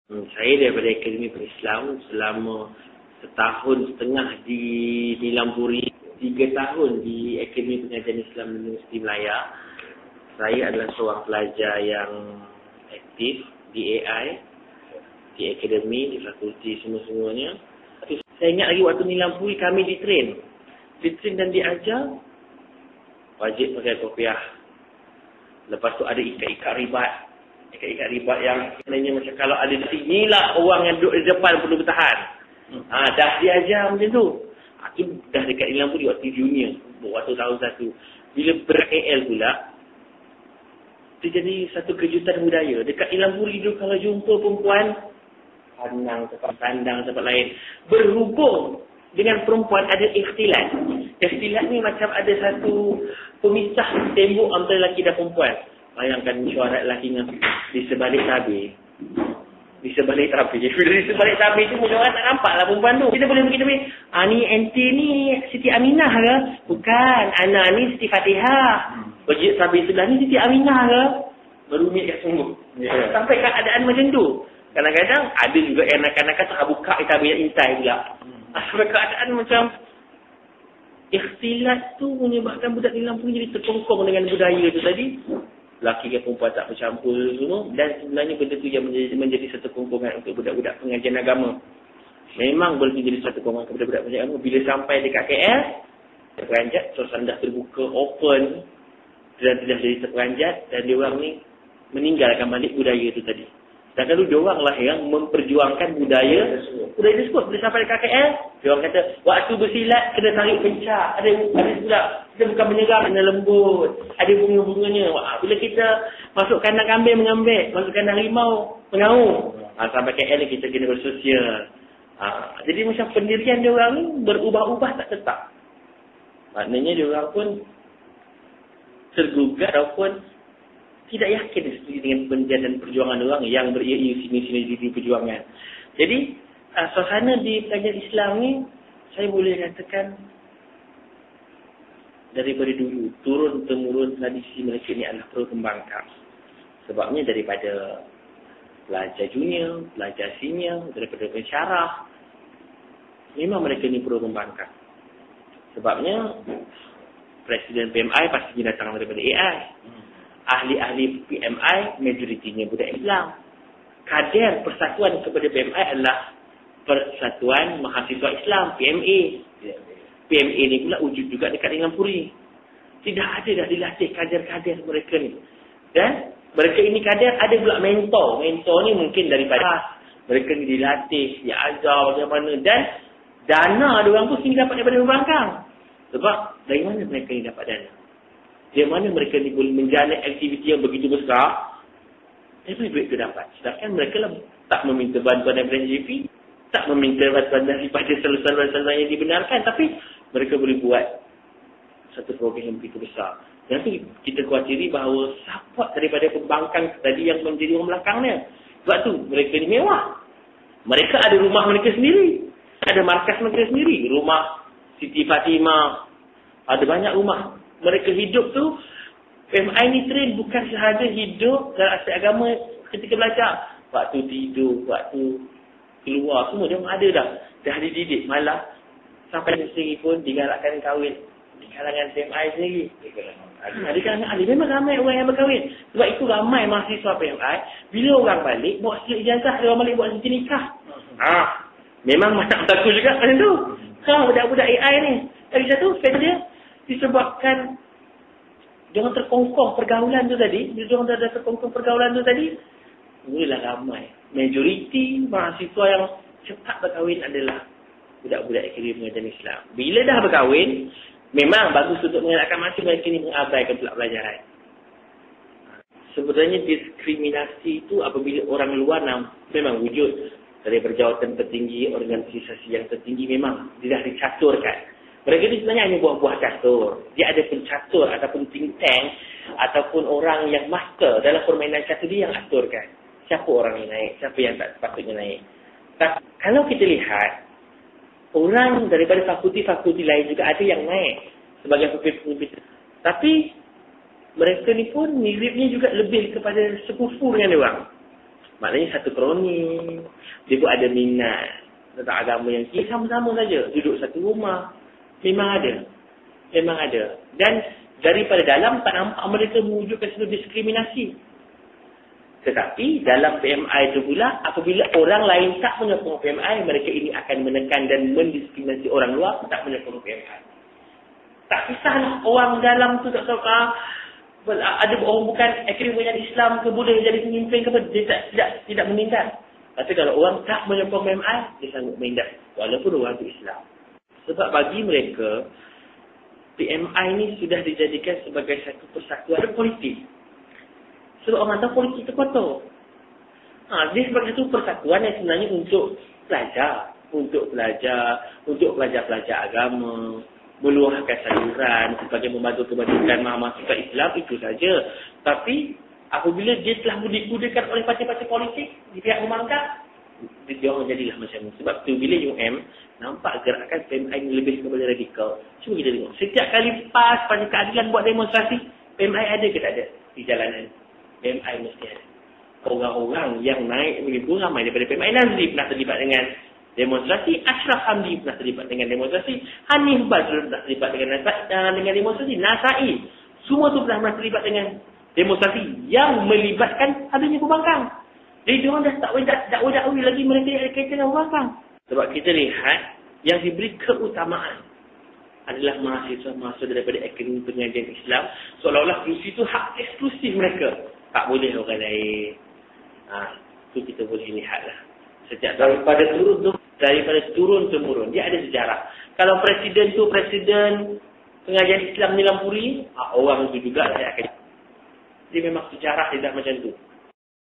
Saya daripada Akademi Islam selama setahun setengah di Lampuri, 3 tahun di Akademi Pengajian Islam Universiti Melaya. Saya adalah seorang pelajar yang aktif di AI, di akademi, di fakulti semua-semuanya. Saya ingat lagi waktu di Lampuri kami ditrain dan diajar wajib pakai kopiah. Lepas tu ada ikat-ikat ribat. Ikat-ikat ribat yang sebenarnya macam kalau ada di sini lah orang yang duduk di depan perlu bertahan. Dah diajar macam tu. Itu dah dekat di Lampuri waktu junior, waktu tahun 1. Bila ber-AL pula, itu jadi satu kejutan budaya. Dekat di Lampuri tu kalau jumpa perempuan, pandang tempat lain. Berhubung dengan perempuan ada ikhtilat. Ikhtilat ni macam ada satu pemisah tembok antara lelaki dan perempuan. Bayangkan mesyuarat lelaki di sebalik tabir. Di sebalik tabir. Bila di sebalik tabir tu mungkin orang tak nampak lah perempuan tu. Kita boleh pergi tabir. Ni ente ni Siti Aminah ke? Bukan. Ana ni Siti Fatihah. Pergi tabir sebelah ni Siti Aminah ke? Berumit kat sungguh. Sampai keadaan macam tu. Kadang-kadang ada juga yang nak-nak tak buka tabir yang intai pula. Sampai keadaan macam ikhtilat tu menyebabkan budak di Lampung jadi terkongkong dengan budaya tu tadi. Lelaki dan perempuan tak bercampur semua. Dan sebenarnya benda tu yang menjadi satu kongkongan untuk budak-budak pengajian agama. Memang boleh jadi satu kongkongan kepada budak pengajian agama. Bila sampai dekat KL, terperanjat, suasana dah terbuka, open. Dan tidak jadi terperanjat. Dan diorang ni meninggalkan balik budaya tu tadi. Dan kalau diorang lah yang memperjuangkan budaya tersebut. Bila sampai dekat KL, diorang kata, waktu bersilat kena tarik pencak. Ada pula, kita bukan menyerang, kena lembut. Ada bunga-bunganya. Bila kita masuk kandang kambing mengambil, masuk kandang rimau mengaum. Sampai KL ni kita kena bersosial. Jadi macam pendirian diorang ni berubah-ubah tak tetap. Maknanya diorang pun tergugat ataupun tidak yakin setuju dengan pendirian dan perjuangan orang yang beriu-iu sini-sini di perjuangan. Jadi, suasana di pengajian Islam ni, saya boleh katakan daripada dulu, turun-temurun tradisi mereka ni adalah perlu kembangkan. Sebabnya daripada pelajar junior, pelajar senior, daripada pensyarah, memang mereka ni perlu kembangkan. Sebabnya, Presiden PMI pasti datang daripada AI. Ahli-ahli PMI majoritinya budak Islam. Kader persatuan kepada PMI adalah Persatuan Mahasiswa Islam, PMA. PMA ni pula wujud juga dekat Lampuri. Tidak ada dah dilatih kader-kader mereka ni. Dan mereka ini kader ada pula mentor. Mentor ni mungkin daripada mereka ni dilatih, diajar bagaimana. Dan dana diorang pun sini dapat daripada pembangkang. Sebab dari mana mereka ni dapat dana? Dari mana mereka ni boleh menjalani aktiviti yang begitu besar? Dari mana duit itu dapat? Sedangkan mereka lah tak meminta bantuan daripada NJP, tak meminta bantuan daripada saluran-saluran yang dibenarkan, tapi mereka boleh buat satu program yang begitu besar. Yang tu kita khawatiri bahawa support daripada pembangkang tadi yang menjadi orang belakangnya. Sebab tu mereka ni mewah. Mereka ada rumah mereka sendiri. Ada markas mereka sendiri. Rumah Siti Fatimah. Ada banyak rumah. Mereka hidup tu, PMI ni train bukan sahaja hidup dalam aspek agama ketika belajar. Waktu tidur, waktu keluar, semua dia ada dah. Dah dididik. Malah sampai sendiri pun digalakkan kahwin di kalangan PMI sendiri. Di kalangan ahli. Memang ramai orang yang berkahwin. Sebab itu ramai mahasiswa PMI. Bila orang balik, bawa sijil ijazah. Dia orang balik buat sijil nikah. Memang macam aku juga macam tu. Budak-budak AI ni. Lagi satu, dia disebabkan jangan terkongkong pergaulan tu tadi. Bila jangan ada terkongkong pergaulan tu tadi, mulalah ramai. Majoriti mahasiswa yang cepat berkahwin adalah budak-budak akademi pengajian Islam. Bila dah berkahwin, memang bagus untuk mengelakkan masa mereka ni mengabaikan pula pelajaran. Sebenarnya diskriminasi itu apabila orang luar memang wujud. Dari berjawatan tertinggi, organisasi yang tertinggi memang dia dah dicaturkan. Mereka ni sebenarnya hanya buah-buah catur. Dia ada pencatur ataupun think tank ataupun orang yang master dalam permainan catur dia yang aturkan. Siapa orang yang naik, siapa yang tak sepatutnya naik. Tapi kalau kita lihat, orang daripada fakulti-fakulti lain juga ada yang naik sebagai pemimpin. Tapi mereka ni pun miripnya juga lebih kepada sekufu dengan dia orang. Maknanya satu kroni. Dia pun ada minat tentang agama yang sama-sama saja. Duduk satu rumah. Memang ada. Memang ada. Dan daripada dalam tak nampak mereka mewujudkan satu diskriminasi. Tetapi dalam PMI itu pula, apabila orang lain tak menyokong PMI, mereka ini akan menekan dan mendiskriminasi orang luar tak menyokong PMI. Tak kisahlah orang dalam tu tak tahu ada orang bukan akademi Islam ke, boleh jadi pemimpin ke apa, dia tidak menindas. Tapi kalau orang tak menyokong PMI, dia sanggup menindas walaupun orang itu Islam. Sebab bagi mereka, PMI ni sudah dijadikan sebagai satu persatuan politik. Sebab orang tahu politik itu kotor. Dia sebagai satu persatuan yang sebenarnya untuk pelajar agama, meluahkan saluran sebagai membantu kebajikan mahasiswa Islam, itu saja. Tapi apabila dia telah digunakan oleh parti-parti politik di pihak pembangkang, dia orang jadilah macam ni. Sebab tu bila UM nampak gerakan PMI ini lebih kepada radikal. Cuba kita tengok. Setiap kali PAS, Parti Keadilan buat demonstrasi, PMI ada ke tak ada di jalanan? PMI mesti ada. Orang-orang yang naik begitu ramai daripada PMI. Nazri pernah terlibat dengan demonstrasi. Ashraf Hamdi pernah terlibat dengan demonstrasi. Hanif Badrul pernah terlibat dengan demonstrasi. Nasai. Semua tu pernah terlibat dengan demonstrasi yang melibatkan adanya pembangkang. Jadi diorang dah tak dakwa-dakwi lagi mereka yang ada kaitan dengan pembangkang. Sebab kita lihat yang diberi keutamaan adalah mahasiswa-mahasiswa daripada Akademi Pengajian Islam. Seolah-olah kursi itu hak eksklusif mereka. Tak boleh orang lain. Itu kita boleh lihatlah. Sejak daripada turun-temurun. Dia ada sejarah. Kalau presiden tu presiden Pengajian Islam Nilam Puri, orang itu juga saya akan. Dia memang sejarah dia dah macam tu.